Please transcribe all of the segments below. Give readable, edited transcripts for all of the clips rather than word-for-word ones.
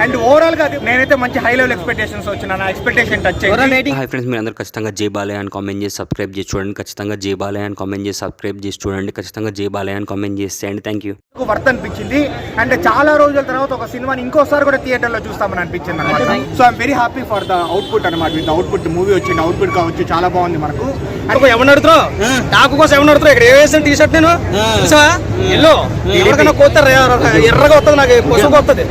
And overall గా నేనైతే మంచి హై లెవెల్ ఎక్స్పెక్టేషన్స్ వచ్చిన నా ఎక్స్పెక్టేషన్ టచ్ అయ్యింది. హాయ్ ఫ్రెండ్స్, మీరు అందరూ ఖచ్చితంగా జై బాలయ్య అని కామెంట్ చేసి సబ్స్క్రైబ్ చేసి చూడండి. ఖచ్చితంగా జై బాలయ్య అని కామెంట్ చేసి సబ్స్క్రైబ్ చేసి చూడండి. ఖచ్చితంగా జై బాలయ్య అని కామెంట్ చేసేయండి. Thank you. వర్త్ అనిపించింది. అండ్ చాలా రోజుల తర్వాత ఒక సినిమాని ఇంకోసారి కూడా థియేటర్ లో చూస్తామని అనిపించింది అనమాట. So I'm very happy for the output అనమాట. విత్ అవుట్పుట్ మూవీ వచ్చింది, అవుట్పుట్ కావచ్చు చాలా బాగుంది మనకు. ఎవరు నడుతున్నావు డాకు కోసం ఎవరు నడుతున్నావు ఇక్కడ వేసిన టీ షర్ట్ నేను ఎల్లో ఎవరికైనా కోత ఎర్రగా వస్తుంది, నాకు పసుపు వస్తుంది.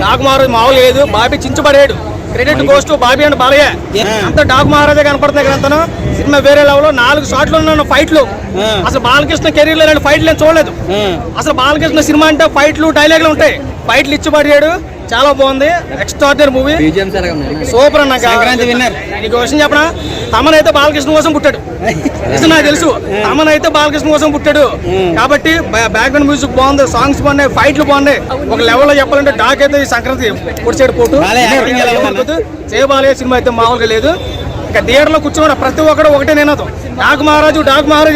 డాకు మహారాజు మామూలు లేదు, బాబీ చించబడేడు. Credit goes to Bobby and Balayya. అంత డాకు మహారాజే కనపడుతున్నాయి కదా. అంతను సినిమా వేరే లెవెల్. 4 షాట్లు ఉన్న ఫైట్లు. అసలు బాలకృష్ణ కెరీర్ లో ఫైట్లు నేను చూడలేదు. అసలు బాలకృష్ణ సినిమా అంటే ఫైట్లు డైలాగులు ఉంటాయి. ఫైట్లు ఇచ్చి పడియాడు. చాలా బాగుంది, ఎక్స్ట్రాడినరీ మూవీ, సూపర్ అన్న. నీకు విషయం చెప్పనా, తమన్ అయితే బాలకృష్ణ కోసం పుట్టాడు. నాకు తెలుసు, తమన్ అయితే బాలకృష్ణ కోసం పుట్టాడు కాబట్టి బ్యాక్గ్రౌండ్ మ్యూజిక్ బాగుంది, సాంగ్స్ బాగున్నాయి, ఫైట్లు బాగున్నాయి. ఒక లెవెల్లో చెప్పాలంటే డాక్ అయితే ఈ సంక్రాంతి పొడిచాడు పోటు. జై బాలయ్య సినిమా అయితే మామూలుగా లేదు. ఇంకా థియేటర్ లో కూర్చోండి ప్రతి ఒక్కడు ఒకటే నినాదం, డాక్ మహారాజు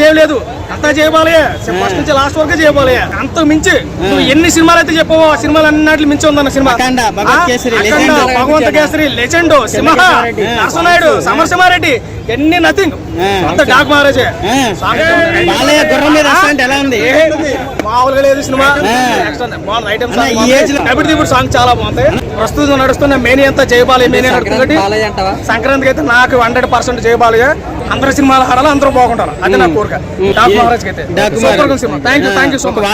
ఏం లేదు, అంతా జై బాలయ్య. ఫస్ట్ నుంచి లాస్ట్ వరకు జై బాలయ్య. అంత మించి నువ్వు ఎన్ని సినిమాలు అయితే చెప్పావో ఆ సినిమాలు అన్నింటి మించి ఉందన్న సినిమా. భగవంత కేసరి, లెజెండ్, సింహ, నరసనాయుడు, సమరసింహారెడ్డి, ఎన్ని నథింగ్, అంత డాక్ మహారాజే. మామూలుగా లేదు సినిమా. ఇప్పుడు సాంగ్ చాలా బాగుంది. ప్రస్తుతం నడుస్తున్న మేనీ అంతా జై బాలయ్య మేనీ నడుస్తుంది. సంక్రాంతికి అయితే నాకు 100% జై బాలయ్య. అందరు సినిమాలు ఆడాలి, అందరూ బాగుంటారు, అది నా కోరిక. డాక్ మహారాజ్ అయితే super cinema. Thank you so much.